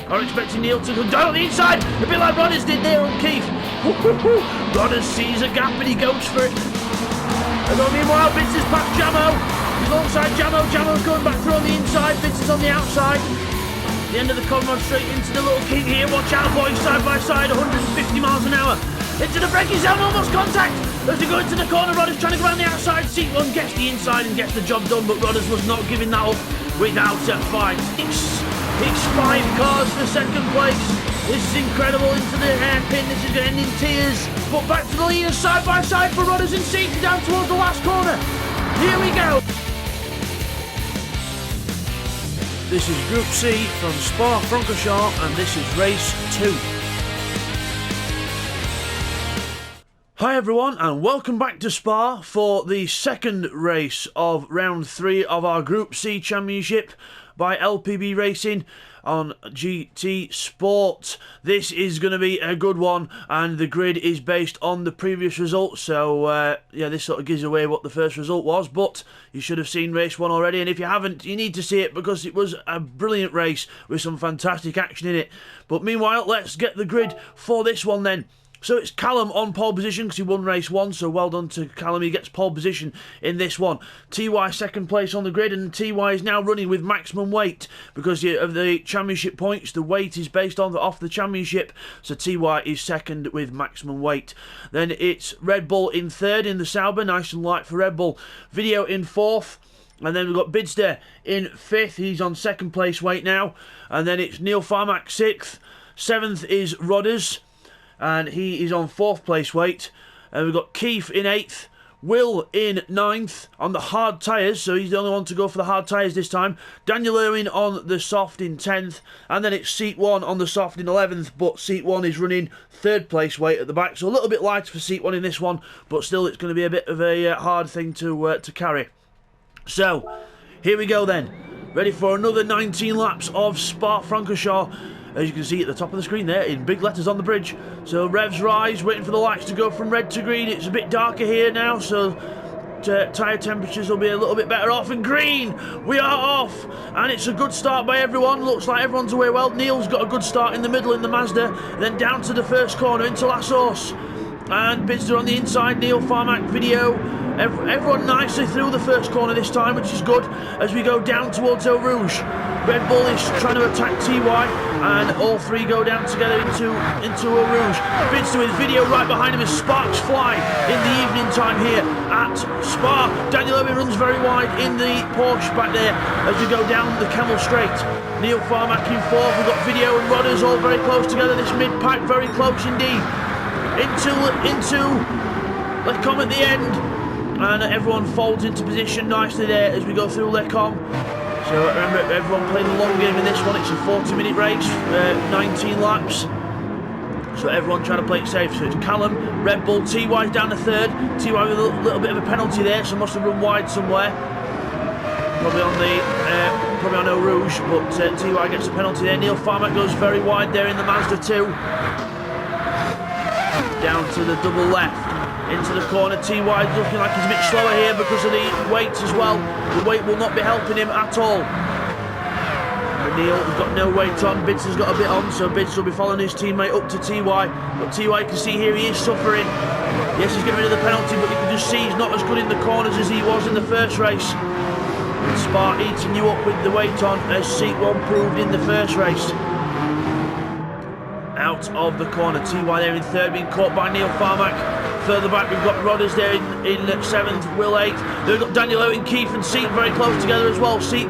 are expecting Neil to go down on the inside, a bit like Rodders did there on Keith. Rodders sees a gap and he goes for it. And then meanwhile, Vince has passed Jamo. He's alongside Jamo. Jamo's going back through on the inside. Vince is on the outside. The end of the Conrad straight into the little king here. Watch out, boys, side by side, 150 miles an hour. Into the braking zone, almost contact. As we go into the corner, Rodders trying to go around the outside. Seat 1 gets the inside and gets the job done, but Rodders was not giving that up without a fight. It's 5 cars for second place. This is incredible into the hairpin. This is going to end in tears. But back to the leaders side by side for Rodders and Seat down towards the last corner. Here we go. This is Group C from Spa-Francorchamps and this is race 2. Hi everyone and welcome back to Spa for the second race of round 3 of our Group C Championship by LPB Racing on GTSPORT. This is going to be a good one and the grid is based on the previous results, so yeah, this sort of gives away what the first result was, but you should have seen race 1 already, and if you haven't, you need to see it because it was a brilliant race with some fantastic action in it. But meanwhile, let's get the grid for this one then. So it's Callum on pole position because he won race 1, so well done to Callum, he gets pole position in this one. TY second place on the grid, and TY is now running with maximum weight because of the championship points. The weight is based on off the championship, so TY is second with maximum weight. Then it's Red Bull in third in the Sauber, nice and light for Red Bull. Video in fourth. And then we've got Bidster in 5th, he's on second place weight now. And then it's Neil Farmack 6th. 7th is Rodders, and he is on 4th place weight. And we've got Keith in 8th, Will in 9th on the hard tyres, so he's the only one to go for the hard tyres this time. Daniel Irwin on the soft in 10th, and then it's Seat 1 on the soft in 11th, but Seat 1 is running 3rd place weight at the back, so a little bit lighter for Seat 1 in this one, but still it's going to be a bit of a hard thing to carry. So, here we go then. Ready for another 19 laps of Spa-Francorchamps. As you can see at the top of the screen there, in big letters on the bridge. So revs rise, waiting for the lights to go from red to green. It's a bit darker here now, so tyre temperatures will be a little bit better off. And green, we are off. And it's a good start by everyone. Looks like everyone's away well. Neil's got a good start in the middle in the Mazda. Then down to the first corner into La Source. And Bidster on the inside, Neil Farmack video. Everyone nicely through the first corner this time, which is good, as we go down towards Eau Rouge. Red Bull is trying to attack TY, and all 3 go down together into Eau Rouge. Bidster with video right behind him as sparks fly in the evening time here at Spa. Daniel Irwin runs very wide in the Porsche back there as we go down the Camel Straight. Neil Farmack in 4th, we've got video and Rodders all very close together, this mid-pack very close indeed. Into Les Combes at the end. And everyone folds into position nicely there as we go through Les Combes. So remember, everyone playing the long game in this one. It's a 40-minute race, 19 laps. So everyone trying to play it safe. So it's Callum, Red Bull, TY's down to 3rd. TY with a little bit of a penalty there, so must have run wide somewhere. Probably on Eau Rouge, but TY gets a penalty there. Neil Farmack goes very wide there in the Mazda 2. Down to the double left. Into the corner, TY looking like he's a bit slower here because of the weight as well. The weight will not be helping him at all. But Neil has got no weight on, Bidster's got a bit on, so Bidster will be following his teammate up to TY. But TY, you can see here, he is suffering. Yes, he's getting rid of the penalty, but you can just see he's not as good in the corners as he was in the first race. And Spa eating you up with the weight on, as Seat 1 proved in the first race. Out of the corner, TY there in 3rd, being caught by Neil Farmack. Further back, we've got Rodders there in 7th, Will 8th. Then we've got Daniel Irwin, Keith and Seek very close together as well. Seek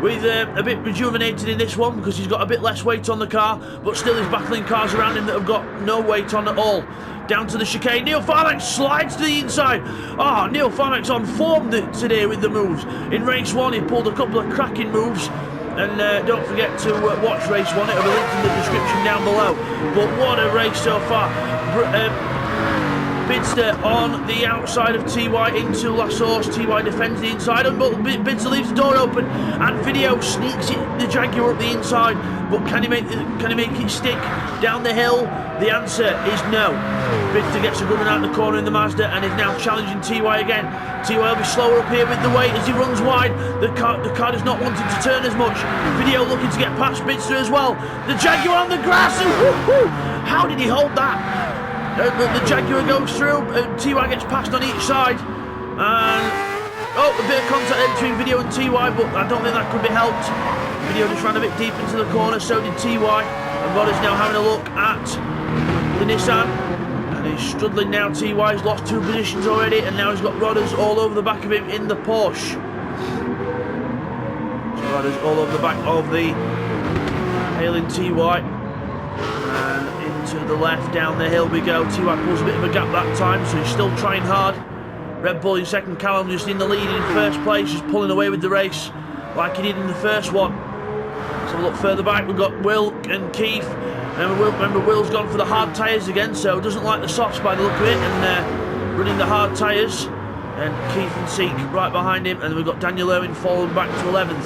with a bit rejuvenated in this one because he's got a bit less weight on the car, but still he's battling cars around him that have got no weight on at all. Down to the chicane, Neil Farmack slides to the inside. Neil Farmack's on form today with the moves. In race 1, he pulled a couple of cracking moves. And don't forget to watch race 1, it'll be linked in the description down below. But what a race so far. Bidster on the outside of TY into Lassource. TY defends the inside, but Bidster leaves the door open, and Video sneaks the Jaguar up the inside. But can he make it stick down the hill? The answer is no. Bidster gets a good one out the corner in the Mazda and is now challenging TY again. TY will be slower up here with the weight as he runs wide. The car does not want him to turn as much. Video looking to get past Bidster as well. The Jaguar on the grass. How did he hold that? The Jaguar goes through. TY gets passed on each side. And a bit of contact there between Video and TY, but I don't think that could be helped. Video just ran a bit deep into the corner, so did TY. And Rod is now having a look at the Nissan, and he's struggling now. TY's lost 2 positions already, and now he's got Rodders all over the back of him in the Porsche. So Rodders all over the back of the hailing TY, and into the left down the hill we go. TY pulls a bit of a gap that time, so he's still trying hard. Red Bull in second, Callum just in the lead in first place, just pulling away with the race like he did in the first one. So look further back, we've got Will and Keith. Remember Will's gone for the hard tyres again, so doesn't like the softs by the look of it, and running the hard tyres. And Keith and Seek right behind him, and then we've got Daniel Irwin falling back to 11th.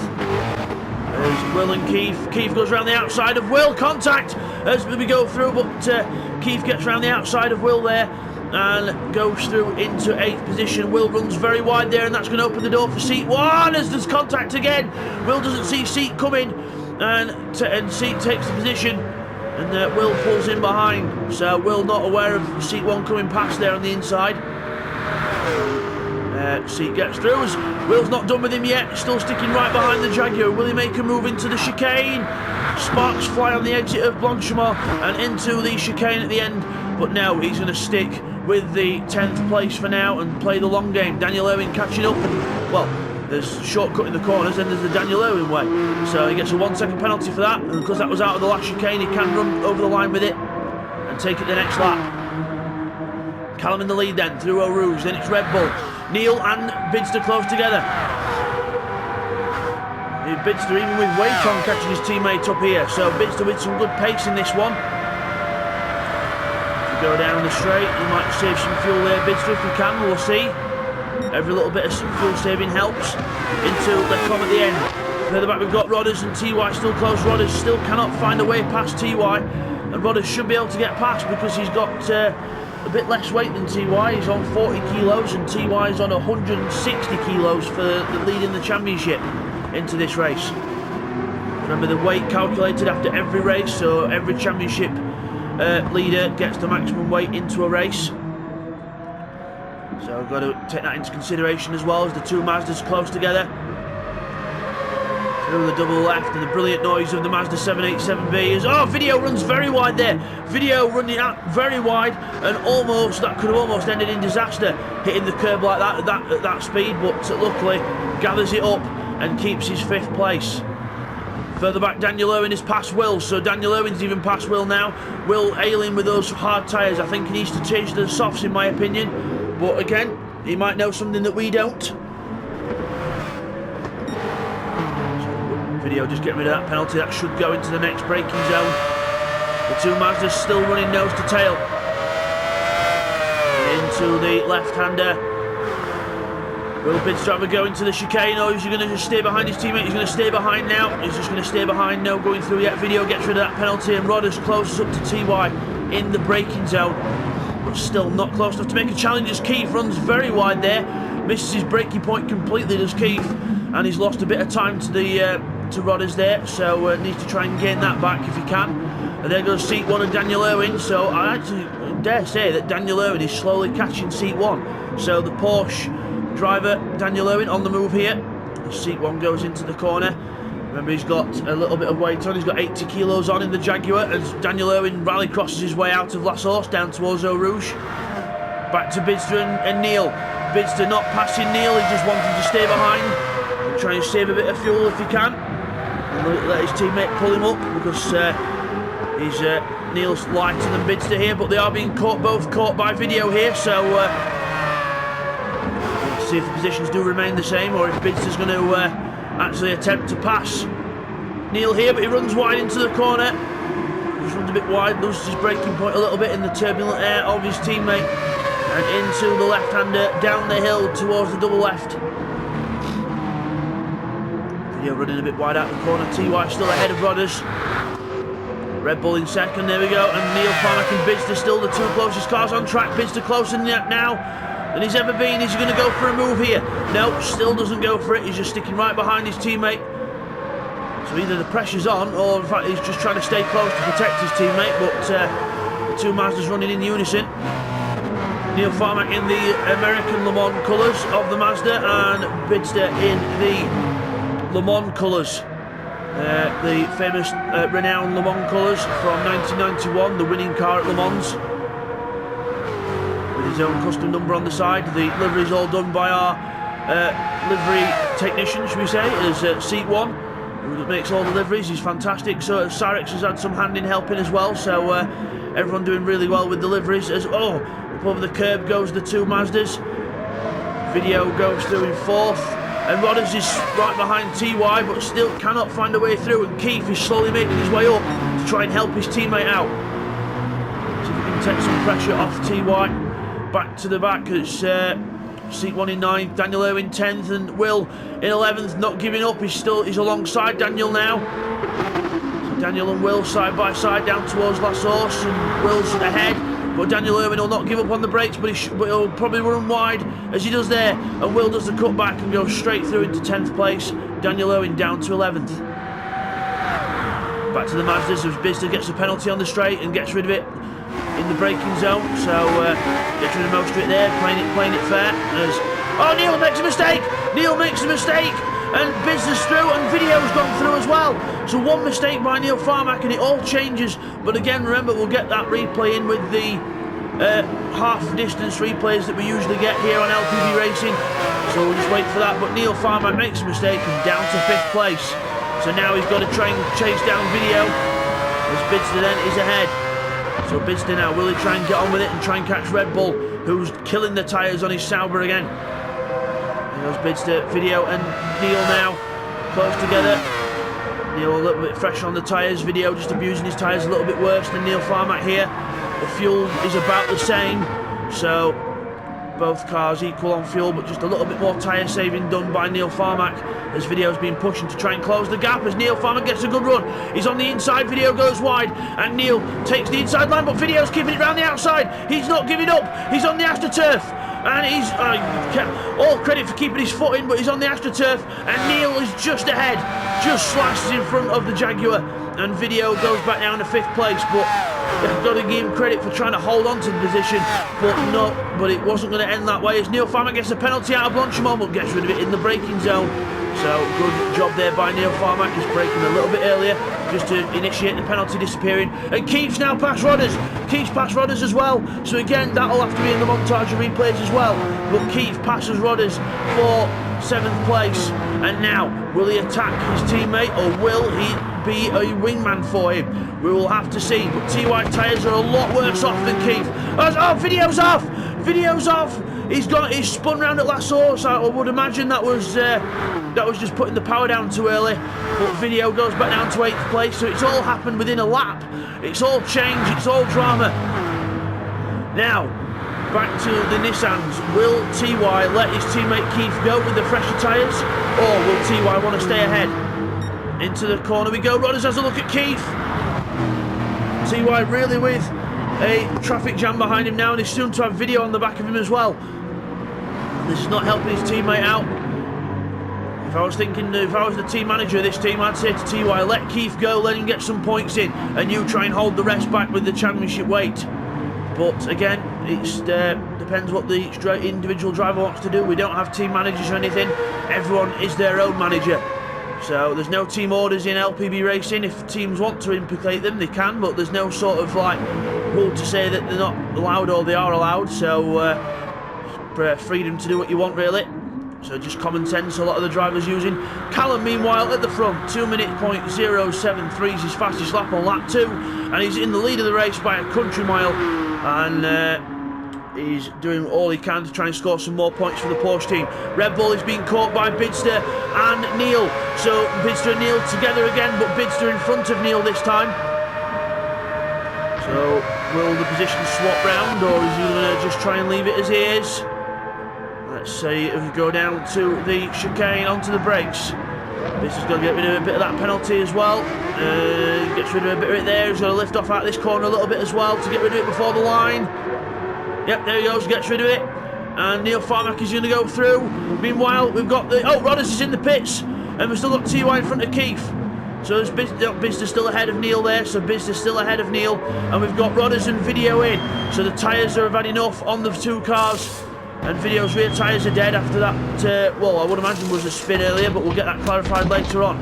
There's Will and Keith. Keith goes around the outside of Will, contact as we go through, but Keith gets around the outside of Will there and goes through into 8th position. Will runs very wide there, and that's going to open the door for Seat 1 as there's contact again. Will doesn't see Seat coming, and Seat takes the position, and Will pulls in behind. So Will not aware of Seat 1 coming past there on the inside. Seat gets through as Will's not done with him yet, still sticking right behind the Jaguar. Will he make a move into the chicane? Sparks fly on the exit of Blanchimont and into the chicane at the end, but no, he's going to stick with the 10th place for now and play the long game. Daniel Irwin catching up, and well, there's a shortcut in the corners, and there's the Daniel Irwin way, so he gets a 1-second penalty for that, and because that was out of the last chicane, he can run over the line with it and take it the next lap. Callum in the lead then through Eau Rouge, then it's Red Bull. Neil and Bidster close together. Bidster even with weight on catching his teammate up here, so Bidster with some good pace in this one. If you go down the straight, you might save some fuel there, Bidster, if you can, we'll see. Every little bit of fuel saving helps. Into the com at the end. Further back we've got Rodders and TY still close. Rodders still cannot find a way past TY, and Rodders should be able to get past because he's got a bit less weight than TY. He's on 40 kilos and TY is on 160 kilos for leading the championship into this race. Remember, the weight calculated after every race, so every championship leader gets the maximum weight into a race. So I've got to take that into consideration as well as the two Mazdas close together. Through the double left, and the brilliant noise of the Mazda 787B is, Video runs very wide there. Video running out very wide, and that could have almost ended in disaster, hitting the curb like that at that speed, but luckily gathers it up and keeps his 5th place. Further back, Daniel Irwin is past Will, so Daniel Irwin's even past Will now. Will ailing with those hard tyres. I think he needs to change the softs, in my opinion, but again, he might know something that we don't. Video just getting rid of that penalty. That should go into the next braking zone. The two Mazdas still running nose to tail. Into the left-hander. Will Bidster have a go into the chicane, or is he going to just stay behind his teammate? He's going to stay behind now. He's just going to stay behind. No going through yet. Video gets rid of that penalty, and Rodders closes up to TY in the braking zone, but still not close enough to make a challenge as Keith runs very wide there. Misses his braking point completely, does Keith, and he's lost a bit of time to Rodders there, so needs to try and gain that back if he can. And there goes Seat 1 and Daniel Irwin, so I actually dare say that Daniel Irwin is slowly catching Seat 1. So the Porsche driver, Daniel Irwin, on the move here. Seat 1 goes into the corner. Remember, he's got a little bit of weight on, he's got 80 kilos on in the Jaguar, as Daniel Irwin rally crosses his way out of Lassource down towards Eau Rouge. Back to Bidster and Neil. Bidster not passing Neil, he just wanting to stay behind, try and save a bit of fuel if he can. Let his teammate pull him up because Neil's lighter than Bidster here, but they are being both caught by Video here, so we'll see if the positions do remain the same or if Bidster's going to actually attempt to pass Neil here, but he runs wide into the corner. Just runs a bit wide, loses his braking point a little bit in the turbulent air of his teammate, and into the left-hander, down the hill towards the double left. Video running a bit wide out the corner. TY still ahead of Rodders. Red Bull in second, there we go, and Neil Farmack and Bidster still the two closest cars on track. Bidster closer now than he's ever been. Is he going to go for a move here? No, still doesn't go for it. He's just sticking right behind his teammate. So either the pressure's on, or in fact he's just trying to stay close to protect his teammate, but the two Mazdas running in unison. Neil Farmack in the American Le Mans colours of the Mazda, and Bidster in the Le Mans colours. The famous renowned Le Mans colours from 1991, the winning car at Le Mans. With his own custom number on the side. The livery's all done by our livery technician, should we say, as Seat 1, who makes all the liveries. He's fantastic. So Cyrex has had some hand in helping as well, so everyone doing really well with the liveries. As up over the curb goes the two Mazdas. Video goes through in fourth. And Rodders is right behind TY, but still cannot find a way through. And Keith is slowly making his way up to try and help his teammate out. See if he can take some pressure off TY. Back to the back, it's Seat 1 in 9th, Daniel Irwin 10th, and Will in 11th, not giving up. He's alongside Daniel now. So Daniel and Will side by side down towards La Source, and Will's ahead. But Daniel Irwin will not give up on the brakes, but he'll probably run wide as he does there. And Will does the cutback and goes straight through into 10th place. Daniel Irwin down to 11th. Back to the Mazdas as Bidster gets a penalty on the straight and gets rid of it in the braking zone. So gets rid of most of it there, playing it fair. Neil makes a mistake! Neil makes a mistake! And Bidster's through, and Video's gone through as well. So one mistake by Neil Farmack and it all changes. But again, remember, we'll get that replay in with the half-distance replays that we usually get here on LPB Racing. So we'll just wait for that. But Neil Farmack makes a mistake and down to 5th place. So now he's got to try and chase down Video, as Bidster then is ahead. So Bidster now, will he try and get on with it and try and catch Red Bull, who's killing the tyres on his Sauber again. Goes Bidster, Video and Neil now close together. Neil a little bit fresh on the tyres. Video just abusing his tyres a little bit worse than Neil Farmack here. The fuel is about the same, so both cars equal on fuel, but just a little bit more tyre saving done by Neil Farmack as Video's been pushing to try and close the gap as Neil Farmack gets a good run. He's on the inside, Video goes wide, and Neil takes the inside line, but Video's keeping it round the outside. He's not giving up. He's on the AstroTurf. And he's all credit for keeping his foot in, but he's on the AstroTurf, and Neil is just ahead, just slashes in front of the Jaguar, and Video goes back down to 5th place. But you've got to give him credit for trying to hold on to the position, but it wasn't going to end that way as Neil Farmack gets a penalty out of Blanchimont, but gets rid of it in the braking zone. So good job there by Neil Farmack, just braking a little bit earlier just to initiate the penalty disappearing. And Keith's now past Rodders. Keith's past Rodders as well. So again, that'll have to be in the montage of replays as well. But Keith passes Rodders for 7th place. And now, will he attack his teammate or will he be a wingman for him? We will have to see. But TY tyres are a lot worse off than Keith. Video's off! Video's off! He's spun round at La Source. I would imagine that was just putting the power down too early. But Video goes back down to 8th place. So it's all happened within a lap. It's all change. It's all drama. Now, back to the Nissans. Will TY let his teammate Keith go with the fresher tyres, or will TY want to stay ahead? Into the corner we go. Rodders has a look at Keith. TY really with a traffic jam behind him now, and he's soon to have Video on the back of him as well. This is not helping his teammate out. If I was the team manager of this team, I'd say to TY, let Keith go, let him get some points in, and you try and hold the rest back with the championship weight. But again, it depends what the individual driver wants to do. We don't have team managers or anything. Everyone is their own manager. So there's no team orders in LPB Racing. If teams want to implicate them, they can, but there's no sort of rule to say that they're not allowed or they are allowed. So freedom to do what you want, really. So just common sense a lot of the drivers using. Callum, meanwhile, at the front, 2:073 is his fastest lap on lap 2, and he's in the lead of the race by a country mile, and he's doing all he can to try and score some more points for the Porsche team. Red Bull is being caught by Bidster and Neil, so Bidster and Neil together again, but Bidster in front of Neil this time. So Will the position swap round, or is he going to just try and leave it as he is? Let's see if we go down to the chicane, onto the brakes. This is going to get rid of a bit of that penalty as well. Gets rid of a bit of it there. He's going to lift off out of this corner a little bit as well to get rid of it before the line. Yep, there he goes, gets rid of it. And Neil Farmack is going to go through. Meanwhile, we've got the... Oh, Rodders is in the pits. And we've still got TY in front of Keith. So there's Bizder still ahead of Neil there. So Bizder's still ahead of Neil. And we've got Rodders and Video in. So the tyres have had enough on the two cars. And Video's rear tyres are dead after that, well, I would imagine was a spin earlier, but we'll get that clarified later on.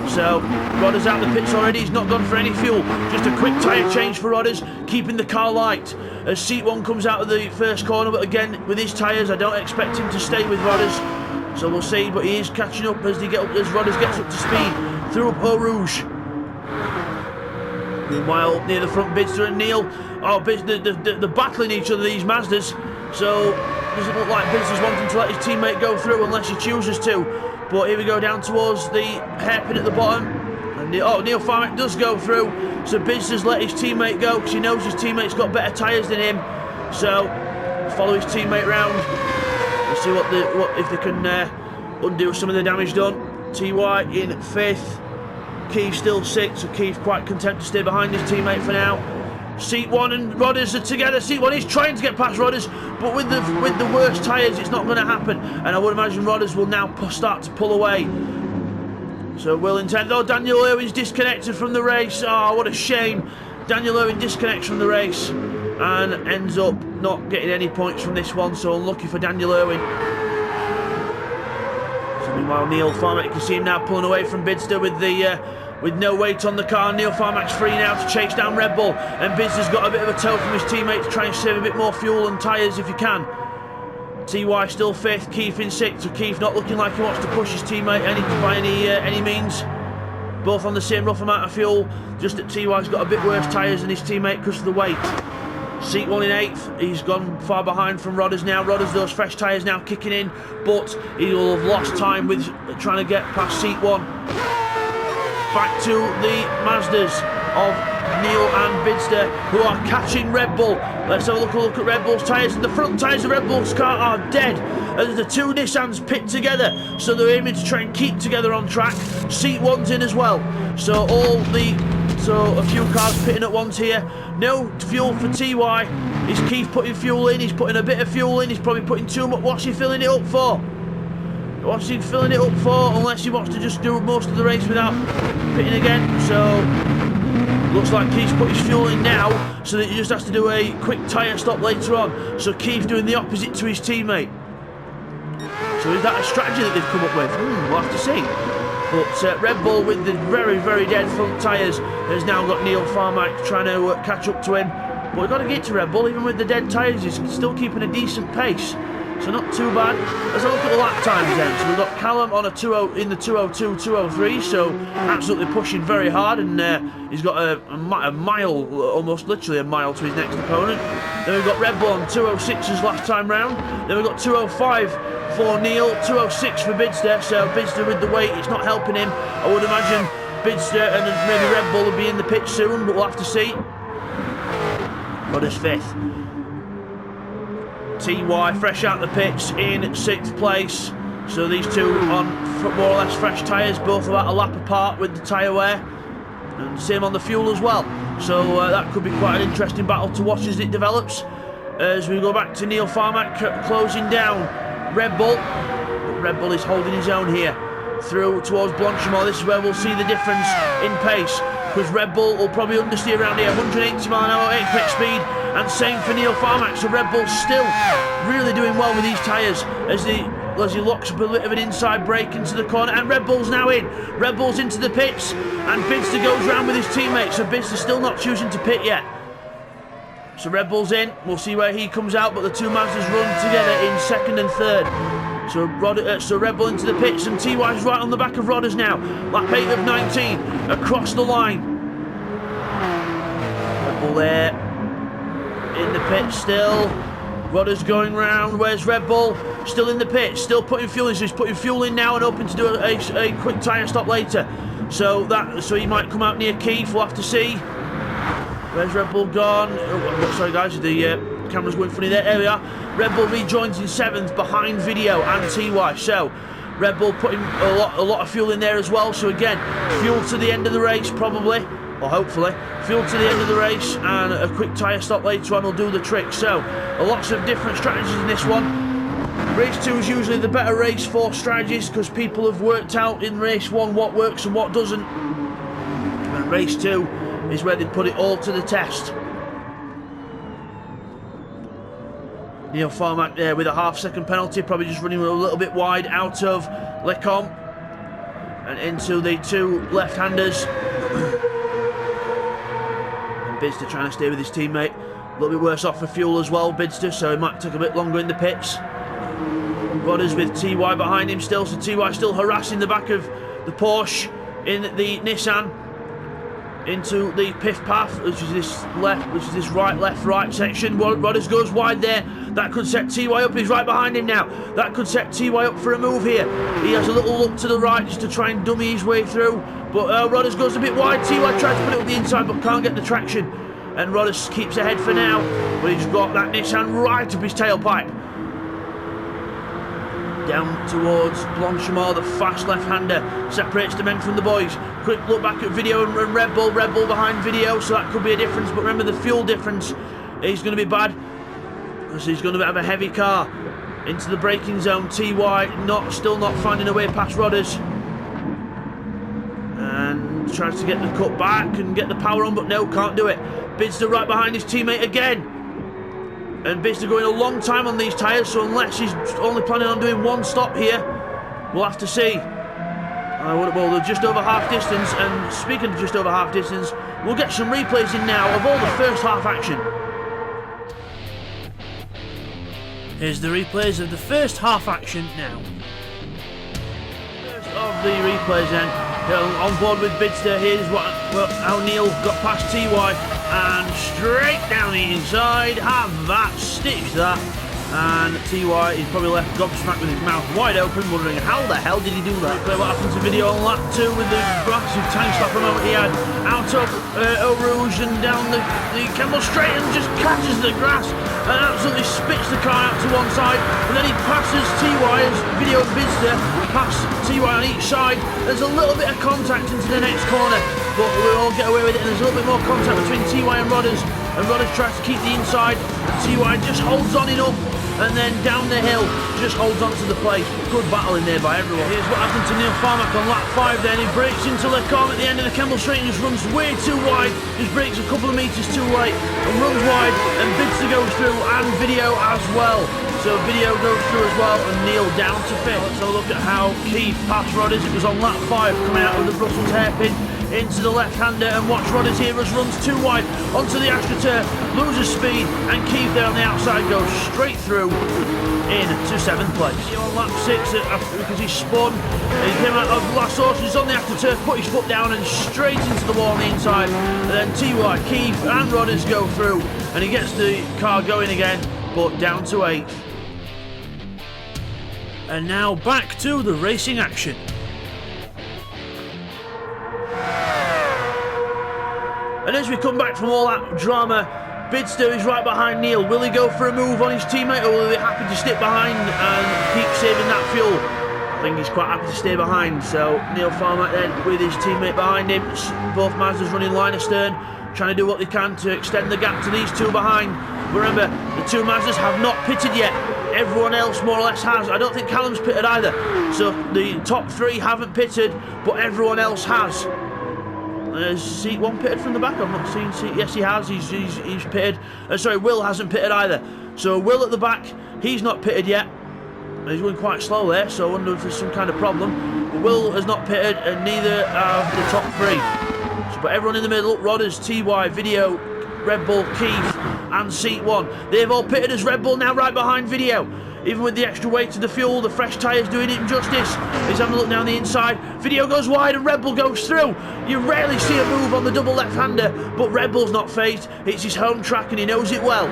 So, Rodders out the pits already, he's not gone for any fuel. Just a quick tyre change for Rodders, keeping the car light. As Seat 1 comes out of the first corner, but again, with his tyres, I don't expect him to stay with Rodders. So we'll see, but he is catching up as Rodders gets up to speed through Eau Rouge. Meanwhile, near the front, Bizder and Neil, they're battling each other, these Mazdas. So, doesn't look like Bizder's wanting to let his teammate go through unless he chooses to. But here we go down towards the hairpin at the bottom. And Neil Farmack does go through. So Bizder's let his teammate go because he knows his teammate's got better tyres than him. So follow his teammate round and see what if they can undo some of the damage done. TY in 5th. Keith still 6th, so Keith quite content to stay behind his teammate for now. Seat 1 and Rodders are together. Seat 1 is trying to get past Rodders, but with the worst tyres, it's not going to happen. And I would imagine Rodders will now start to pull away. So Will intend. Oh, Daniel Irwin's disconnected from the race. Oh, what a shame. Daniel Irwin disconnects from the race and ends up not getting any points from this one. So unlucky for Daniel Irwin. So meanwhile, Neil Farmack, you can see him now pulling away from Bizder with no weight on the car. Neil Farmack's free now to chase down Red Bull, and Bizder's got a bit of a tow from his teammate to try and save a bit more fuel and tyres if he can. TY still 5th, Keith in 6th, so Keith not looking like he wants to push his teammate by any means. Both on the same rough amount of fuel, just that TY's got a bit worse tyres than his teammate because of the weight. Seat 1 in 8th, he's gone far behind from Rodders now. Rodders, those fresh tyres now kicking in, but he'll have lost time with trying to get past Seat 1. Back to the Mazdas of Neil and Bizder, who are catching Red Bull. Let's have a look at Red Bull's tyres. The front tyres of Red Bull's car are dead as the two Nissans pit together, so they're aiming to try and keep together on track. Seat 1's in as well, so a few cars pitting at once here. No fuel for TY. Is Keith putting fuel in? He's putting a bit of fuel in. He's probably putting too much. What's he filling it up for? What's he filling it up for? Unless he wants to just do most of the race without pitting again. So, looks like Keith's put his fuel in now, so that he just has to do a quick tyre stop later on. So Keith doing the opposite to his teammate. So is that a strategy that they've come up with? We'll have to see. But Red Bull with the very, very dead front tyres has now got Neil Farmack trying to catch up to him. But we've got to get to Red Bull, even with the dead tyres, he's still keeping a decent pace. So not too bad. Let's have a look at the lap times then. So we've got Callum on in the 2:02, 2:03, so absolutely pushing very hard, and he's got a mile, almost literally a mile to his next opponent. Then we've got Red Bull on 2:06 as last time round. Then we've got 2:05 for Neil, 2:06 for Bizder. So Bizder with the weight, it's not helping him. I would imagine Bizder and maybe Red Bull will be in the pitch soon, but we'll have to see. Rodders 5th. TY fresh out the pits in 6th place. So these two on more or less fresh tyres, both about a lap apart with the tyre wear. And same on the fuel as well. So that could be quite an interesting battle to watch as it develops. As we go back to Neil Farmack closing down Red Bull. But Red Bull is holding his own here. Through towards Blanchimont. This is where we'll see the difference in pace, because Red Bull will probably understeer around here, 180 mile an hour apex speed, and same for Neil Farmack. So Red Bull's still really doing well with these tyres as he locks up a bit of an inside brake into the corner, and Red Bull's now in. Red Bull's into the pits, and Bizder goes round with his teammate, so Bizder's still not choosing to pit yet. So Red Bull's in, we'll see where he comes out, but the two Mazdas run together in 2nd and 3rd. So Red Bull into the pits, and TY's right on the back of Rodders now. Lap 8 of 19, across the line. Red Bull there, in the pits still. Rodders going round, where's Red Bull? Still in the pits, still putting fuel in, so he's putting fuel in now and hoping to do a quick tyre stop later. So he might come out near Keith, we'll have to see. Where's Red Bull gone? Oh, sorry guys, the camera's going funny there. There we are. Red Bull rejoins in 7th behind Video and TY. So Red Bull putting a lot of fuel in there as well. So again, fuel to the end of the race probably, or hopefully. Fuel to the end of the race, and a quick tyre stop later on will do the trick. So lots of different strategies in this one. Race 2 is usually the better race for strategies because people have worked out in race 1 what works and what doesn't. And race 2 is where they put it all to the test. Neil Farmack there with a half-second penalty, probably just running a little bit wide out of Lecombe and into the 2 left-handers. And Bidster trying to stay with his teammate. A little bit worse off for fuel as well, Bidster, so he might take a bit longer in the pits. Rodders with TY behind him still, so TY still harassing the back of the Porsche in the Nissan into the Piff Path, which is this right, left, right section. Rodders goes wide there. That could set TY up. He's right behind him now. That could set TY up for a move here. He has a little look to the right just to try and dummy his way through, but Rodders goes a bit wide. TY tries to put it up the inside but can't get the traction, and Rodders keeps ahead for now, but he's got that Nissan right up his tailpipe. Down towards Blanchimard, the fast left-hander separates the men from the boys. Quick look back at Video and Red Bull behind Video, so that could be a difference, but remember the fuel difference is going to be bad, so he's going to have a heavy car into the braking zone. TY still not finding a way past Rodders, and tries to get the cut back and get the power on, but no, can't do it. Bidster right behind his teammate again. And Bidster going a long time on these tyres, so unless he's only planning on doing one stop here, we'll have to see. Well, they're just over half distance, and speaking of just over half distance, we'll get some replays in now of all the first half action. Here's the replays of the first half action now. First of the replays then, on board with Bidster. Here's how Neil got past TY, and straight down the inside, have that, stitch that, and TY is probably left gobsmacked with his mouth wide open, wondering how the hell did he do that. Play what happened to Video on lap 2 with the massive time stopper moment he had out of Eau Rouge and down the Kemmel Straight, and just catches the grass and absolutely spits the car out to one side, and then he passes TY as Video and Bidster pass TY on each side. There's a little bit of contact into the next corner, but we'll all get away with it, and there's a little bit more contact between TY and Rodders tries to keep the inside, and TY just holds on enough, and then down the hill just holds on to the place. Good battle in there by everyone. Here's what happened to Neil Farmack on lap 5 then. He brakes into Lecombe at the end of the Kemmel Straight and just runs way too wide, just brakes a couple of metres too late and runs wide, and Bidster goes through and Video as well. So Video goes through as well, and Neil down to 5th. Let's have a look at how Keith passed Rodders. It was on lap 5 coming out of the Brussels hairpin into the left-hander, and watch Rodders here as runs too wide onto the AstroTurf, loses speed, and Keith there on the outside goes straight through into 7th place. On lap 6 because he spun, he came out of the last horse, he's on the AstroTurf, put his foot down and straight into the wall on the inside, and then TY, Keith and Rodders go through, and he gets the car going again, but down to 8th. And now back to the racing action. And as we come back from all that drama, Bidster is right behind Neil. Will he go for a move on his teammate, or will he be happy to stick behind and keep saving that fuel? I think he's quite happy to stay behind. So Neil Farmack then with his teammate behind him. Both Mazdas running line astern, trying to do what they can to extend the gap to these two behind. But remember, the two Mazdas have not pitted yet. Everyone else more or less has. I don't think Callum's pitted either. So the top 3 haven't pitted, but everyone else has. Seat 1 pitted from the back? I've not seen seat. Yes, he has. He's pitted. Sorry, Will hasn't pitted either. So Will at the back, he's not pitted yet. He's going quite slow there, so I wonder if there's some kind of problem. But Will has not pitted, and neither have the top 3. So, but everyone in the middle, Rodders, TY, Video, Red Bull, Keith, and seat 1. They've all pitted as Red Bull now right behind Video. Even with the extra weight of the fuel, the fresh tyres doing it justice. He's having a look down the inside. Video goes wide and Red Bull goes through. You rarely see a move on the double left-hander, but Red Bull's not phased. It's his home track and he knows it well.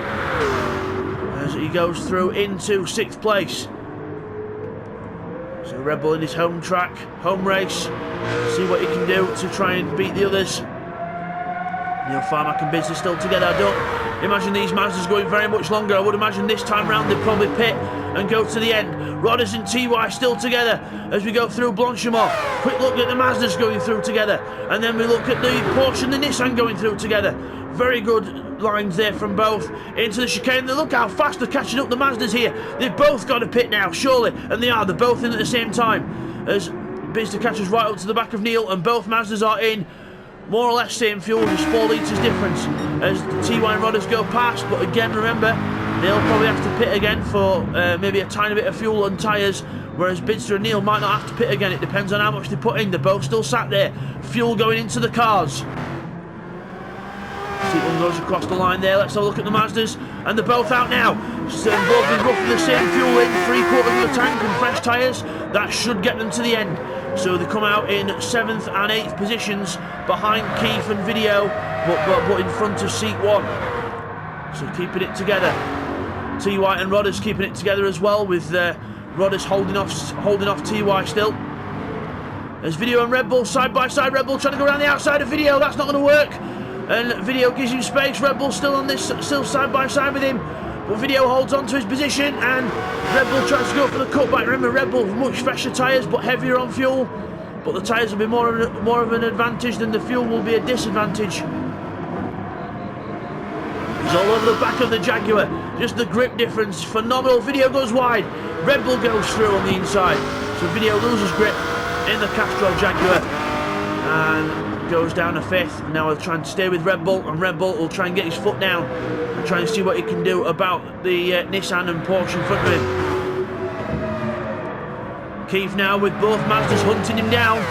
As he goes through into 6th place. So Red Bull in his home track, home race. See what he can do to try and beat the others. Neil Farmack and Biz are still together. I don't imagine these Mazdas going very much longer. I would imagine this time round they'll probably pit and go to the end. Rodders and TY still together as we go through Blanchimont. Quick look at the Mazdas going through together, and then we look at the Porsche and the Nissan going through together. Very good lines there from both into the chicane. Look how fast they're catching up the Mazdas here. They've both got to pit now, surely, and they are. They're both in at the same time as Biz catches right up to the back of Neil, and both Mazdas are in. More or less same fuel, just 4 litres difference as TY and Rodders go past. But again, remember, they'll probably have to pit again for maybe a tiny bit of fuel and tyres, whereas Bidster and Neil might not have to pit again. It depends on how much they put in. They're both still sat there. Fuel going into the cars. One goes across the line there. Let's have a look at the Mazdas, and they're both out now. So both with roughly the same fuel in, 3/4 of the tank and fresh tyres. That should get them to the end. So they come out in 7th and 8th positions behind Keith and Video, but in front of seat 1. So keeping it together. TY and Rodders keeping it together as well, with Rodders holding off TY still. There's Video and Red Bull side by side. Red Bull trying to go around the outside of Video. That's not going to work. And Video gives him space. Red Bull still on this, still side by side with him. But Video holds on to his position, and Red Bull tries to go for the cutback. Remember, Red Bull much fresher tyres but heavier on fuel. But the tyres will be more of an advantage than the fuel will be a disadvantage. He's all over the back of the Jaguar. Just the grip difference, phenomenal. Video goes wide. Red Bull goes through on the inside. So Video loses grip in the Castrol Jaguar and goes down to 5th. Now he'll try and stay with Red Bull, and Red Bull will try and get his foot down and try and see what he can do about the Nissan and Porsche in front of him. Keith now with both Mazdas hunting him down,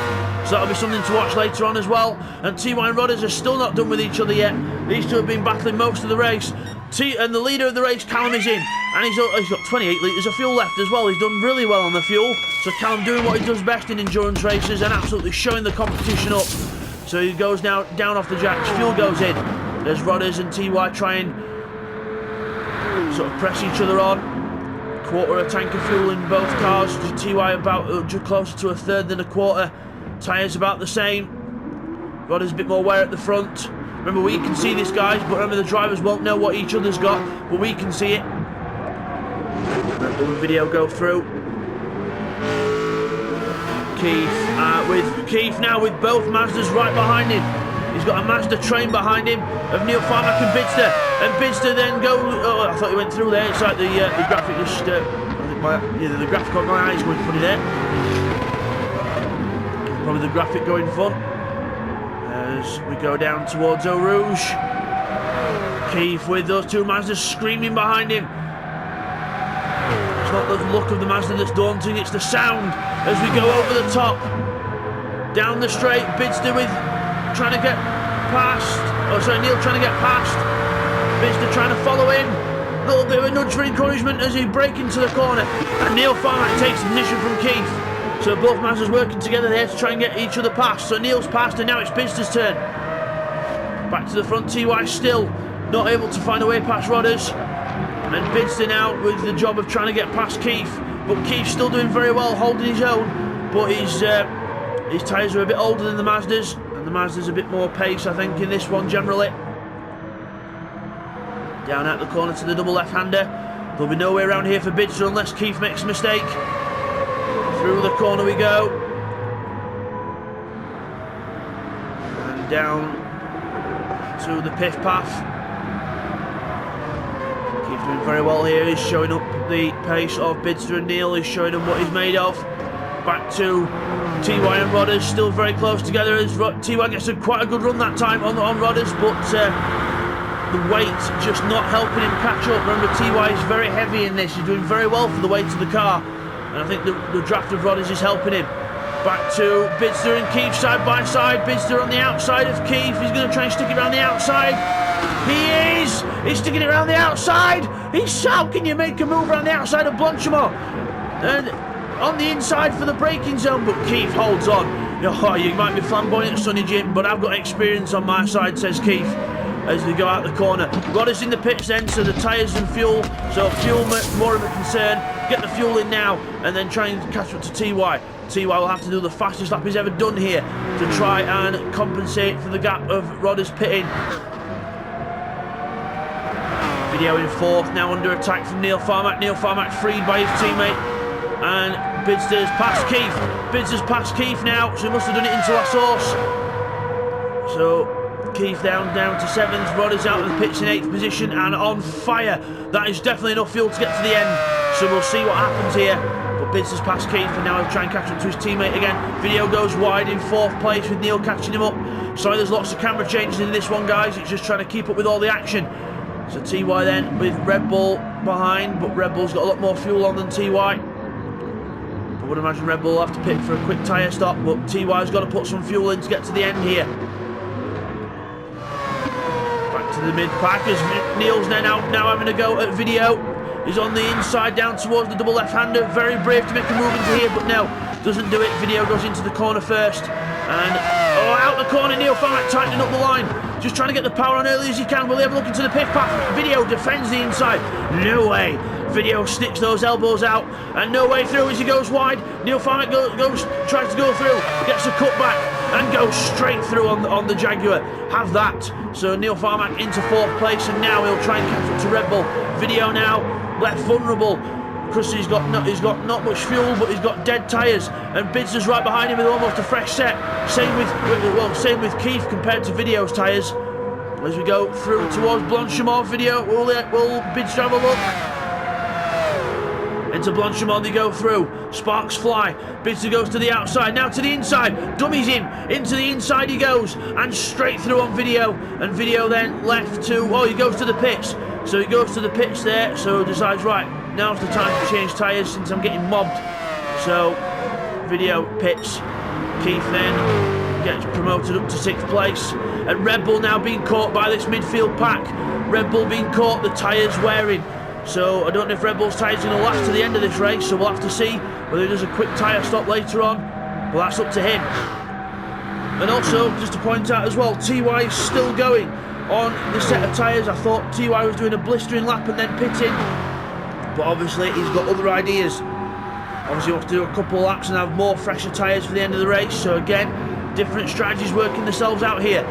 so that'll be something to watch later on as well. And TY and Rodders are still not done with each other yet. These two have been battling most of the race. And the leader of the race, Callum, is in, and he's got 28 litres of fuel left as well. He's done really well on the fuel, so Callum doing what he does best in endurance races and absolutely showing the competition up. So he goes now down off the jacks. Fuel goes in. There's Rodders and TY trying sort of press each other on. 1/4 of a tank of fuel in both cars. TY about just closer to 1/3 than 1/4. Tyres about the same. Rodders a bit more wear at the front. Remember, we can see this, guys, but remember the drivers won't know what each other's got, but we can see it. Red Bull and Video go through. Keith now with both Mazdas right behind him. He's got a Mazda train behind him of Neil Farmack and Bidster. And Bidster then goes... Oh, I thought he went through there. It's like the graphic just... the graphic on my eyes going funny there. Probably the graphic going fun. As we go down towards Eau Rouge. Keith with those two Mazdas screaming behind him. It's not the look of the Mazda that's daunting, it's the sound as we go over the top. Down the straight, Bidster with trying to get past. Oh, sorry, Neil trying to get past. Bidster trying to follow in. A little bit of a nudge for encouragement as he breaks into the corner. And Neil Farmack takes the position from Keith. So both Mazdas working together there to try and get each other past. So Neil's passed, and now it's Bidster's turn. Back to the front, TY still not able to find a way past Rodders. And Bidster now with the job of trying to get past Keith. But Keith's still doing very well, holding his own. But his tyres are a bit older than the Mazdas. And the Mazda's a bit more pace, I think, in this one generally. Down at the corner to the double left-hander. There'll be no way around here for Bidster unless Keith makes a mistake. Through the corner we go. And down to the piff path. Keith's doing very well here. He's showing up the pace of Bidster and Neil. He's showing them what he's made of. Back to TY and Rodders, still very close together as TY gets quite a good run that time on Rodders, but the weight just not helping him catch up. Remember, TY is very heavy in this. He's doing very well for the weight of the car, and I think the draft of Rodders is helping him. Back to Bidster and Keith side by side. Bidster on the outside of Keith. He's going to try and stick it around the outside. He is! He's sticking it around the outside. How can you make a move around the outside of Blanchimont? And on the inside for the braking zone, but Keith holds on. Oh, you might be flamboyant, Sonny Jim, but I've got experience on my side, says Keith, as they go out the corner. Rodders in the pits then, so the tyres and fuel, so fuel more of a concern. Get the fuel in now, and then try and catch up to TY. TY will have to do the fastest lap he's ever done here to try and compensate for the gap of Rodders pitting. Video in fourth, now under attack from Neil Farmack. Neil Farmack freed by his teammate, and Bidster's past Keith. Bidster's past Keith now, so he must have done it into last horse. So Keith down to 7th, Rodders out of the pits in 8th position and on fire. That is definitely enough fuel to get to the end, so we'll see what happens here. But Bidster's past Keith, and now he'll try and catch up to his teammate again. Video goes wide in 4th place with Neil catching him up. Sorry, there's lots of camera changes in this one, guys. It's just trying to keep up with all the action. So TY then with Red Bull behind, but Red Bull's got a lot more fuel on than TY. I would imagine Red Bull will have to pit for a quick tyre stop, but TY's got to put some fuel in to get to the end here. Back to the mid-pack as Neil's now having a go at Video. He's on the inside down towards the double left-hander. Very brave to make a move into here, but no, doesn't do it. Video goes into the corner first. And, out the corner, Neil Farmack tightening up the line. Just trying to get the power on early as he can. Will he have a look into the pit path? Video defends the inside. No way. Video sticks those elbows out. And no way through as he goes wide. Neil Farmack tries to go through. Gets a cut back and goes straight through on the Jaguar. Have that. So Neil Farmack into 4th place. And now he'll try and catch up to Red Bull. Video now left vulnerable, because he's got not much fuel, but he's got dead tyres, and Bidster's right behind him with almost a fresh set. Same with Keith compared to Video's tyres. As we go through towards Blanchimont, Video will Bidster have a look? Into Blanchimont they go through. Sparks fly. Bidster goes to the outside, now to the inside. Dummies into the inside he goes, and straight through on Video. And Video then left to he goes to the pits. So he goes to the pits there, so decides, right, now's the time to change tyres since I'm getting mobbed. So, Video pits. Keith then gets promoted up to 6th place. And Red Bull now being caught by this midfield pack. Red Bull being caught, the tyres wearing. So, I don't know if Red Bull's tyres are going to last to the end of this race, so we'll have to see whether he does a quick tyre stop later on. Well, that's up to him. And also, just to point out as well, TY is still going on the set of tyres. I thought TY was doing a blistering lap and then pitting, but obviously he's got other ideas. Obviously he wants to do a couple of laps and have more fresher tyres for the end of the race. So again, different strategies working themselves out here.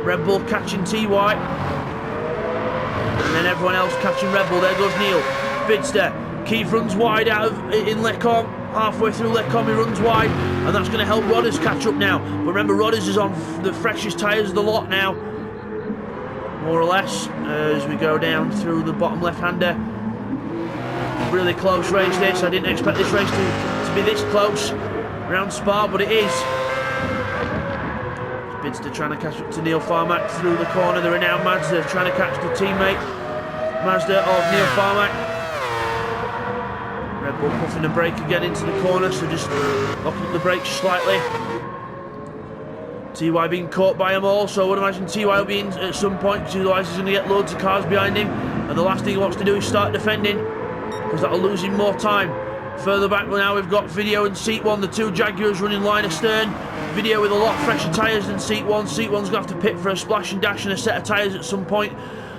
Red Bull catching TY, and then everyone else catching Red Bull. There goes Neil. Bidster. Keith runs wide in Lecombe. Halfway through Lecombe he runs wide, and that's going to help Rodders catch up now. But remember, Rodders is on the freshest tyres of the lot now, more or less, as we go down through the bottom left-hander. Really close race this. I didn't expect this race to be this close around Spa, but it is. Bidster trying to catch up to Neil Farmack through the corner. There are now Mazda trying to catch the teammate Mazda of Neil Farmack. Red Bull puffing a brake again into the corner, so just locking up the brakes slightly. TY being caught by them all, so I would imagine TY will be in at some point, because otherwise he's going to get loads of cars behind him, and the last thing he wants to do is start defending, because that'll lose him more time. Further back now we've got Video and Seat 1, the two Jaguars running line astern. Video with a lot fresher tyres than Seat 1. Seat 1's going to have to pit for a splash and dash and a set of tyres at some point,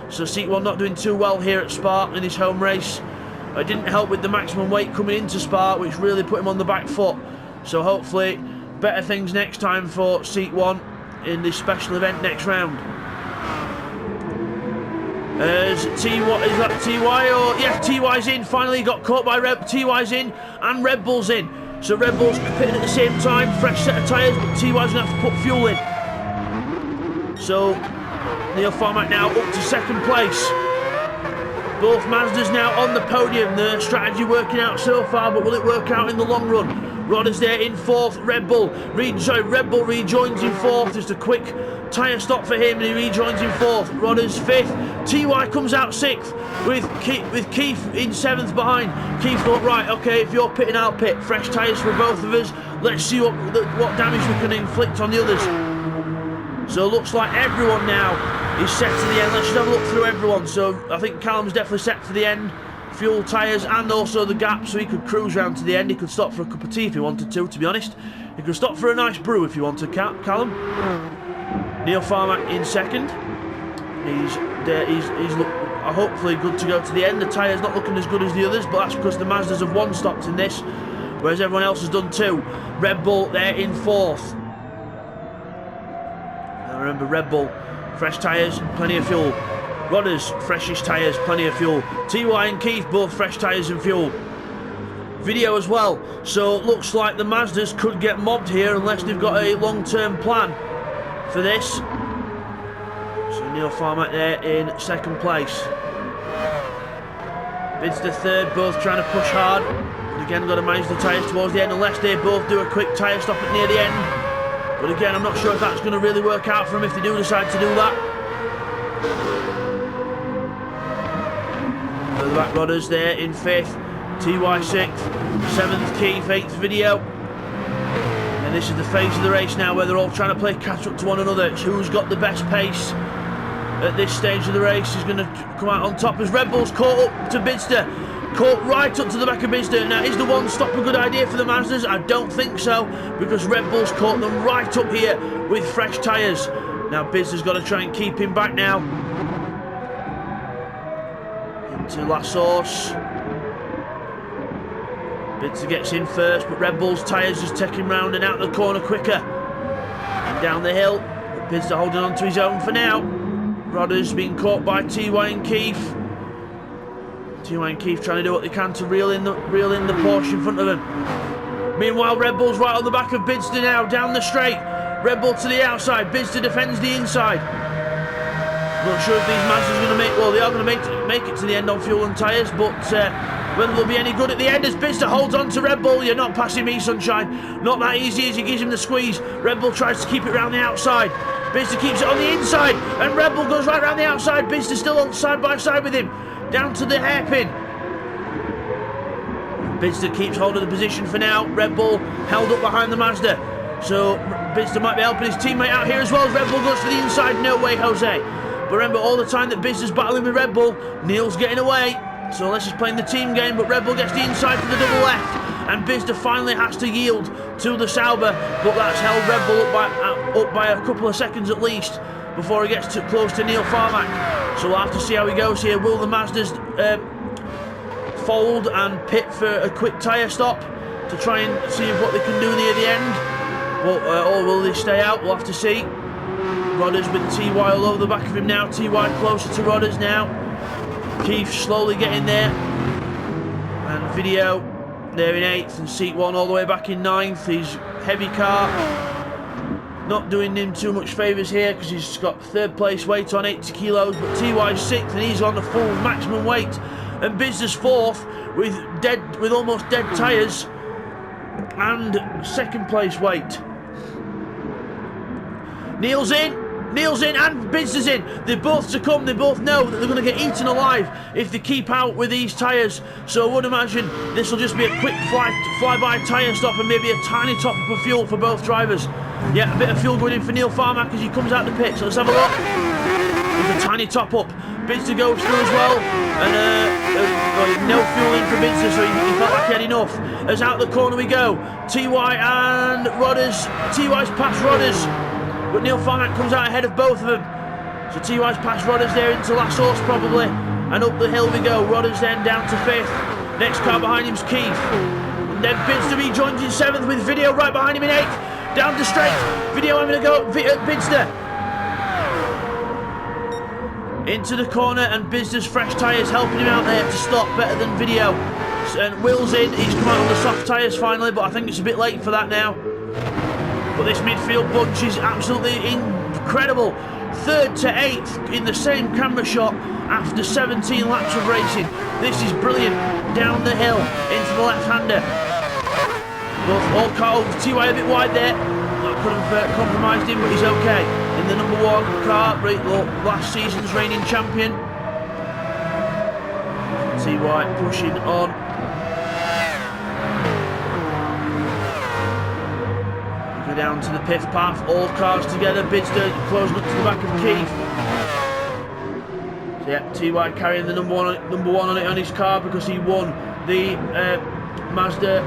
so Seat 1 not doing too well here at Spa in his home race. It didn't help with the maximum weight coming into Spa, which really put him on the back foot, so hopefully better things next time for Seat 1 in this special event next round. As is that TY or... yeah, TY's in, finally got caught by TY's in and Red Bull's in. So Red Bull's pitting at the same time, fresh set of tyres, but TY's going to have to put fuel in. So Neil Farmack now up to 2nd place. Both Mazdas now on the podium. The strategy working out so far, but will it work out in the long run? Rodders there in 4th. Red Bull rejoins in 4th. Just a quick tyre stop for him, and he rejoins in 4th. Rodders 5th. TY comes out 6th with Keith in 7th behind. Keith thought, right, okay, if you're pitting, I'll pit. Fresh tyres for both of us. Let's see what damage we can inflict on the others. So it looks like everyone now is set to the end. Let's just have a look through everyone. So I think Callum's definitely set for the end. Fuel, tyres, and also the gap, so he could cruise round to the end. He could stop for a cup of tea if he wanted to be honest. He could stop for a nice brew if he wanted, Callum. Neil Farmack in 2nd. He's hopefully good to go to the end. The tyre's not looking as good as the others, but that's because the Mazdas have 1 stopped in this, whereas everyone else has done 2. Red Bull there in 4th. Now remember, Red Bull, fresh tyres, plenty of fuel. Rodders, freshish tyres, plenty of fuel. TY and Keith, both fresh tyres and fuel. Video as well, so it looks like the Mazdas could get mobbed here unless they've got a long-term plan for this. So Neil Farmack there in 2nd place. Bidster 3rd, both trying to push hard. But again, got to manage the tyres towards the end unless they both do a quick tyre stop at near the end. But again, I'm not sure if that's going to really work out for them if they do decide to do that. The back Rodders there in 5th. TY 6th. 7th Keith, 8th Video. And this is the phase of the race now where they're all trying to play catch up to one another. It's who's got the best pace at this stage of the race is going to come out on top as Red Bull's caught up to Bidster. Caught right up to the back of Bidster. Now, is the one stop a good idea for the Mazdas? I don't think so, because Red Bull's caught them right up here with fresh tyres. Now, Bidster's got to try and keep him back now. Into La Source. Bidster gets in first, but Red Bull's tyres just take him round and out the corner quicker. And down the hill, but Bidster holding on to his own for now. Rodders being caught by TY and Keith. TY and Keith trying to do what they can to reel in the Porsche in front of them. Meanwhile, Red Bull's right on the back of Bidster now, down the straight. Red Bull to the outside, Bidster defends the inside. Not sure if these Mazdas are going to make, well, they are going to make it to the end on fuel and tyres, but whether they'll be any good at the end as Bidster holds on to Red Bull. You're not passing me, sunshine. Not that easy as he gives him the squeeze. Red Bull tries to keep it round the outside. Bidster keeps it on the inside, and Red Bull goes right round the outside. Bidster still on side by side with him, down to the hairpin. Bidster keeps hold of the position for now. Red Bull held up behind the Mazda, so Bidster might be helping his teammate out here as well as Red Bull goes to the inside. No way, Jose. But remember, all the time that Bidster's battling with Red Bull, Neil's getting away. So let's just play the team game, but Red Bull gets the inside for the double left, and Bidster finally has to yield to the Sauber, but that's held Red Bull up by a couple of seconds at least before he gets too close to Neil Farmack. So we'll have to see how he goes here. Will the Mazdas fold and pit for a quick tyre stop to try and see what they can do near the end? Or will they stay out? We'll have to see. Rodders with TY all over the back of him now. TY closer to Rodders now. Keith slowly getting there. And Video there in 8th, and Seat 1 all the way back in 9th. His heavy car not doing him too much favours here because he's got 3rd place weight on 80 kilos, but TY's 6th and he's on the full maximum weight. And Bidster's 4th with almost dead tyres and 2nd place weight. Neil's in, and Bidster's in. They both succumb. They both know that they're going to get eaten alive if they keep out with these tyres. So I would imagine this will just be a quick fly-by tyre stop and maybe a tiny top-up of fuel for both drivers. Yeah, a bit of fuel going in for Neil Farmack as he comes out the pit. So let's have a look. There's a tiny top-up. Bidster goes through as well. And no fuel in for Bidster, so he felt like he had enough. As out the corner we go. TY and Rodders. TY's past Rodders, but Neil Farmack comes out ahead of both of them. So TY's past Rodders there into La Source probably. And up the hill we go. Rodders then down to 5th. Next car behind him's Keith. And then Bidster rejoins in 7th with Video right behind him in 8th. Down the straight. Video having a go at Bidster. Into the corner, and Bidster's fresh tyres helping him out there to stop better than Video. And Will's in. He's come out on the soft tyres finally, but I think it's a bit late for that now. But this midfield bunch is absolutely incredible. 3rd to 8th in the same camera shot after 17 laps of racing. This is brilliant. Down the hill into the left-hander. Both all cars, TY a bit wide there. That could have compromised him, but he's okay. In the number 1 car, last season's reigning champion. TY pushing on. Down to the pith path, all cars together. Bidster closing up to the back of Keith. So yeah, TY carrying the number one on his car because he won the Mazda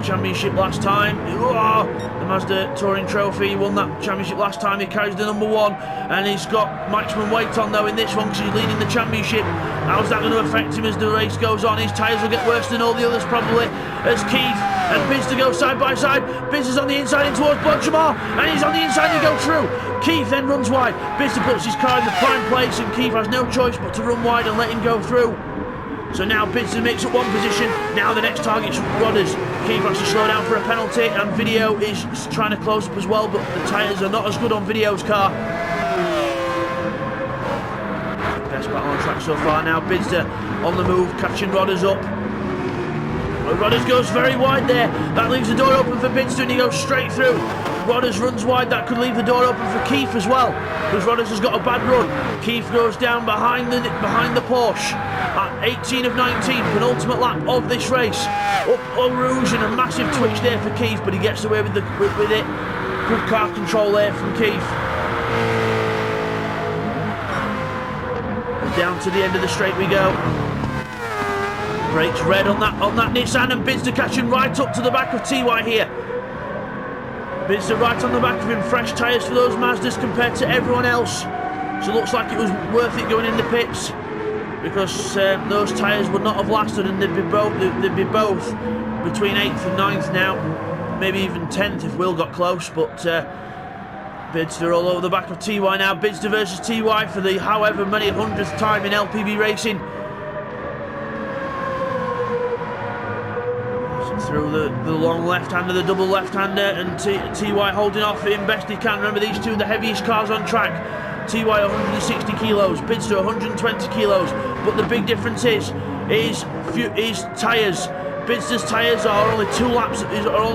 Championship last time. The Mazda Touring Trophy. He won that championship last time. He carries the number 1, and he's got maximum weight on though in this one because he's leading the championship. How's that going to affect him as the race goes on? His tyres will get worse than all the others probably, as Keith and Bidston go side by side. Bidston's on the inside in towards Blanchimont, and he's on the inside to go through. Keith then runs wide. Bidston puts his car in the prime place, and Keith has no choice but to run wide and let him go through. So now Bidston makes up one position. Now the next target's Rodders. Keith has to slow down for a penalty, and Video is trying to close up as well, but the tyres are not as good on Video's car. Best battle on track so far now. Bidston on the move, catching Rodders up. But Rodders goes very wide there. That leaves the door open for Bidston, and he goes straight through. Rodders runs wide. That could leave the door open for Keith as well, because Rodders has got a bad run. Keith goes down behind the Porsche at 18 of 19, penultimate lap of this race. Up Eau Rouge, and a massive twitch there for Keith, but he gets away with it. Good car control there from Keith. And down to the end of the straight we go. Brakes red on that Nissan, and Bidston catching right up to the back of TY here. Bidston right on the back of him, fresh tyres for those Mazdas compared to everyone else. So it looks like it was worth it going in the pits, because those tyres would not have lasted, and they'd be both between 8th and 9th now, maybe even 10th if Will got close. But Bidston all over the back of TY now. Bidston versus TY for the however many 100th time in LPB Racing. Through the long left-hander, the double left-hander, and TY holding off him best he can. Remember, these two are the heaviest cars on track. TY 160 kilos, Bidston 120 kilos. But the big difference is tyres. Bidston's tyres are only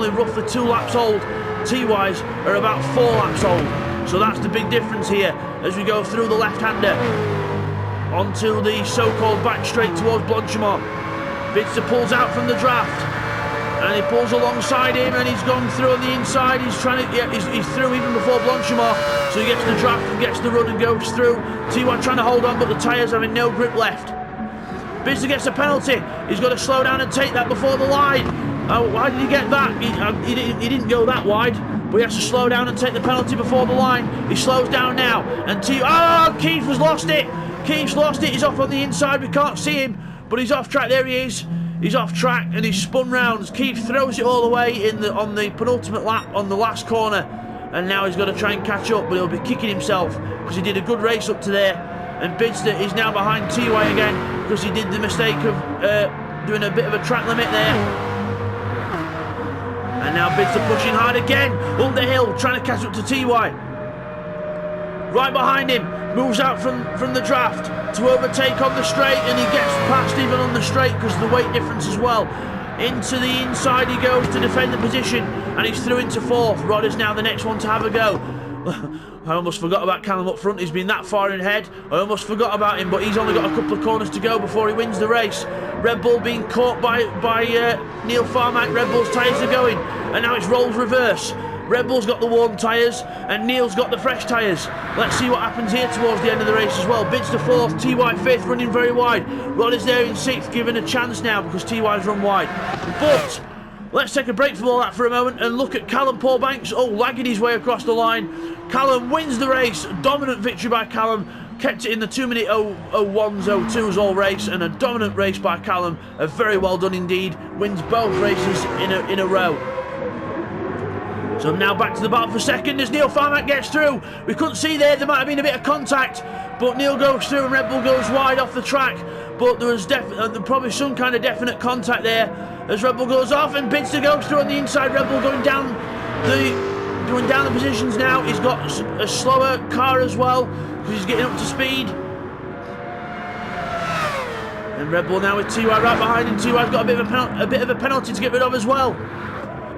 roughly 2 laps old. TY's are about 4 laps old. So that's the big difference here as we go through the left-hander onto the so-called back straight towards Blanchimont. Bidston pulls out from the draft, and he pulls alongside him, and he's gone through on the inside. He's trying to, he's through even before Blanchimont, so he gets the draft and gets the run and goes through. TY trying to hold on, but the tyres having no grip left. Bidston gets a penalty. He's got to slow down and take that before the line. Why did he get that? He didn't go that wide, but he has to slow down and take the penalty before the line. He slows down now, and Keith has lost it. Keith's lost it. He's off on the inside. We can't see him, but he's off track. There he is. He's off track, and he's spun round. Keith throws it all the way on the penultimate lap on the last corner, and now he's got to try and catch up, but he'll be kicking himself because he did a good race up to there. And Bidston is now behind TY again because he did the mistake of doing a bit of a track limit there. And now Bidston pushing hard again up the hill, trying to catch up to TY. Right behind him, moves out from the draft to overtake on the straight, and he gets past even on the straight because of the weight difference as well. Into the inside he goes to defend the position, and he's through into 4th. Rodder's now the next one to have a go. I almost forgot about Callum up front. He's been that far ahead. I almost forgot about him, but he's only got a couple of corners to go before he wins the race. Red Bull being caught by Neil Farmack. Red Bull's tyres are going, and now it's roles reverse. Red Bull's got the warm tyres, and Neil's got the fresh tyres. Let's see what happens here towards the end of the race as well. Bidston 4th, TY 5th, running very wide. Rod is there in 6th, given a chance now because TY's run wide. But let's take a break from all that for a moment and look at Callum Paulbanks. Lagging his way across the line. Callum wins the race. Dominant victory by Callum. Kept it in the 2-minute 01s, 02s all race, and a dominant race by Callum. A very well done indeed. Wins both races in a row. So now back to the battle for second as Neil Farmack gets through. We couldn't see there might have been a bit of contact, but Neil goes through and Red Bull goes wide off the track. But there was probably some kind of definite contact there as Red Bull goes off, and Bidston goes through on the inside. Red Bull going down the positions now. He's got a slower car as well because he's getting up to speed. And Red Bull now with TY right behind him. TY's got a bit of a penalty to get rid of as well.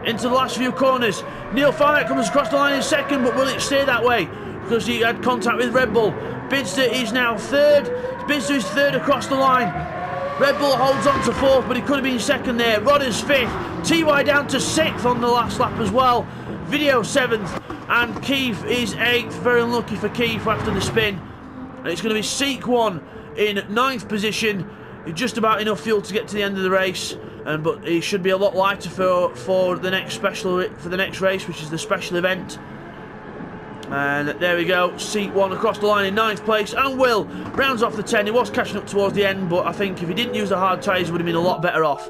Into the last few corners. Neil Farmack comes across the line in second, but will it stay that way? Because he had contact with Red Bull. Bidston is now 3rd. Bidston is 3rd across the line. Red Bull holds on to 4th, but he could have been 2nd there. Rodder's 5th. TY down to 6th on the last lap as well. Video 7th. And Keith is 8th. Very unlucky for Keith after the spin. And it's going to be Seek 1 in 9th position. Just about enough fuel to get to the end of the race. but he should be a lot lighter for the next race, which is the special event. And there we go, seat 1 across the line in 9th place, and Will rounds off the 10. He was catching up towards the end, but I think if he didn't use the hard tyres, he would have been a lot better off.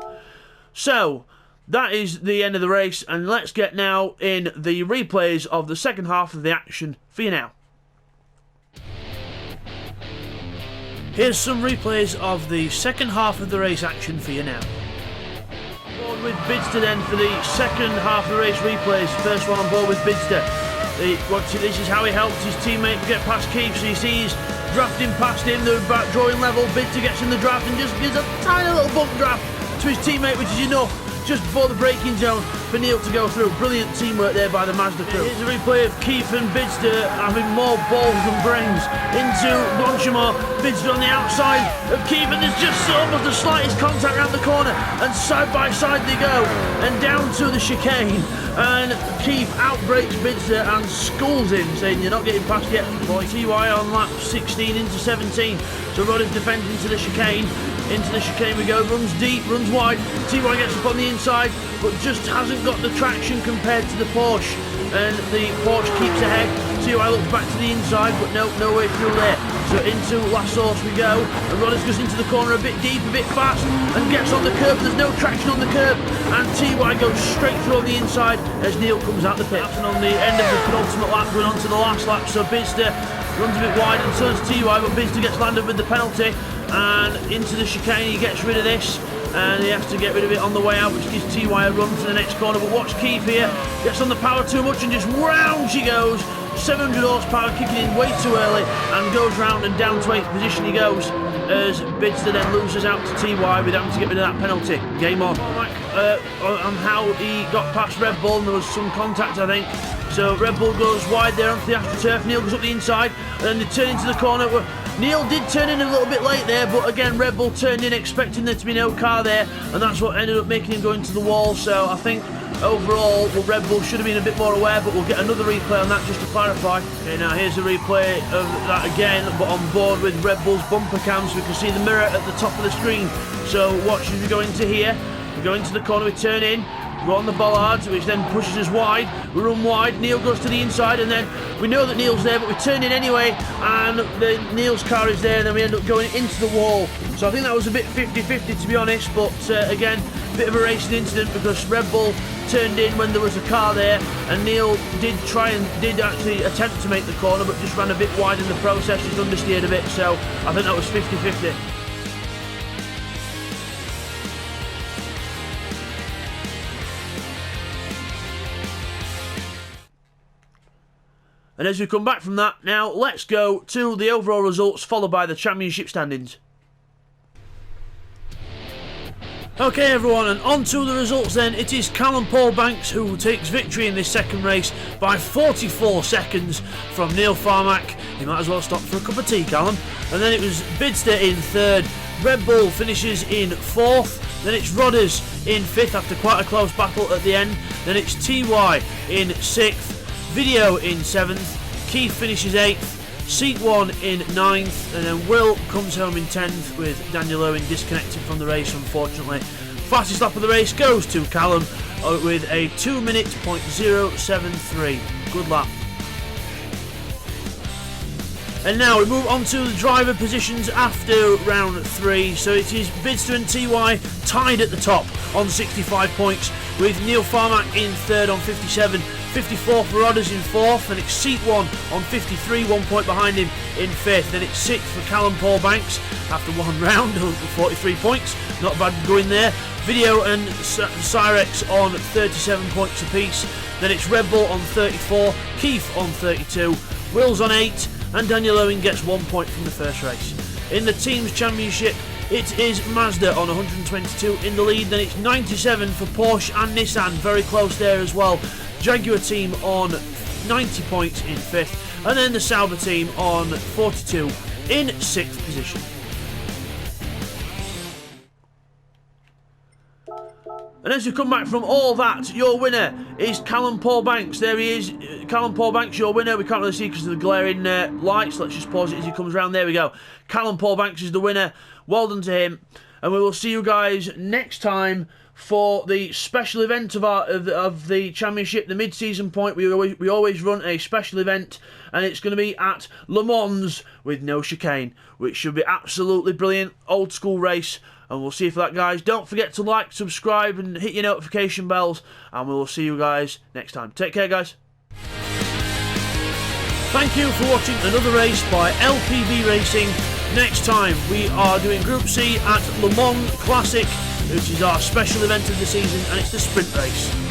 So that is the end of the race, and let's get now in the replays of the second half of the action for you now. Here's some replays of the second half of the race action for you now. On board with Bidster then for the second half of the race replays. First one on board with Bidster. This is how he helps his teammate get past Keith. So you see he's drafting past him, they're about drawing level. Bidster gets in the draft and just gives a tiny little bump draft to his teammate, which is enough just before the braking zone for Neil to go through. Brilliant teamwork there by the Mazda crew. Here's a replay of Keith and Bidster having more balls than brains into Blanchimont. Bidster on the outside of Keith, and there's just almost the slightest contact around the corner, and side by side they go and down to the chicane, and Keith outbrakes Bidster and schools him, saying you're not getting past yet, boy. TY on lap 16 into 17, so Rod is defending into the chicane. Into the chicane we go, runs deep, runs wide. TY gets up on the inside, but just hasn't got the traction compared to the Porsche, and the Porsche keeps ahead. TY looks back to the inside, but no way through there. So into last source we go, and Rodders goes into the corner a bit deep, a bit fast, and gets on the curb. There's no traction on the curb, and TY goes straight through on the inside as Neil comes out the pit. And on the end of the penultimate lap, going on to the last lap, so Bidster runs a bit wide, and so does TY, but Bidster gets landed with the penalty. And into the chicane, he gets rid of this, and he has to get rid of it on the way out, which gives TY a run to the next corner. But watch Keith here, gets on the power too much and just round she goes. 700 horsepower kicking in way too early, and goes round and down to 8th position he goes, as Bidster then loses out to TY with having to get rid of that penalty. Game on. On how he got past Red Bull, and there was some contact, I think. So Red Bull goes wide there onto the AstroTurf. Neil goes up the inside, and then they turn into the corner. Neil did turn in a little bit late there, but again Red Bull turned in expecting there to be no car there, and that's what ended up making him go into the wall. So I think overall, well, Red Bull should have been a bit more aware, but we'll get another replay on that just to clarify. Okay, now here's a replay of that again, but on board with Red Bull's bumper cam, so we can see the mirror at the top of the screen. So watch as we go into here, we go into the corner, we turn in, go on the bollards, which then pushes us wide. We run wide, Neil goes to the inside, and then we know that Neil's there, but we turn in anyway, and Neil's car is there, and then we end up going into the wall. So I think that was a bit 50-50 to be honest, but again, a bit of a racing incident, because Red Bull turned in when there was a car there, and Neil did actually attempt to make the corner, but just ran a bit wide in the process, just understeered a bit, so I think that was 50-50. And as we come back from that, now let's go to the overall results, followed by the championship standings. Okay everyone, and on to the results then. It is Callum Paul Banks who takes victory in this second race by 44 seconds from Neil Farmack. You might as well stop for a cup of tea, Callum. And then it was Bidster in third, Red Bull finishes in fourth, then it's Rodders in fifth after quite a close battle at the end, then it's TY in sixth, Video in 7th, Keith finishes 8th, Seat 1 in 9th, and then Will comes home in 10th with Daniel Owen disconnected from the race unfortunately. Fastest lap of the race goes to Callum with a 2 minutes .073. Good lap. And now we move on to the driver positions after round 3. So it is Bidster and TY tied at the top on 65 points, with Neil Farmack in third on 57, 54 for Rodders in fourth, and it's Seat 1 on 53, 1 point behind him in fifth. Then it's sixth for Callum Paul Banks after one round, 43 points, not bad going there. Video and Cyrex on 37 points apiece. Then it's Red Bull on 34, Keith on 32, Will's on 8, and Daniel Owen gets 1 point from the first race. In the team's championship, it is Mazda on 122 in the lead, then it's 97 for Porsche and Nissan, very close there as well. Jaguar team on 90 points in 5th, and then the Sauber team on 42 in 6th position. And as you come back from all that, your winner is Callum Paul Banks. There he is, Callum Paul Banks, your winner. We can't really see because of the glaring lights. Let's just pause it as he comes around. There we go. Callum Paul Banks is the winner. Well done to him. And we will see you guys next time for the special event of the championship, the mid-season point. We always run a special event, and it's going to be at Le Mans with no chicane, which should be absolutely brilliant. Old school race, and we'll see you for that, guys. Don't forget to like, subscribe, and hit your notification bells, and we will see you guys next time. Take care, guys. Thank you for watching another race by LPB Racing. Next time we are doing Group C at Le Mans Classic, which is our special event of the season, and it's the sprint race.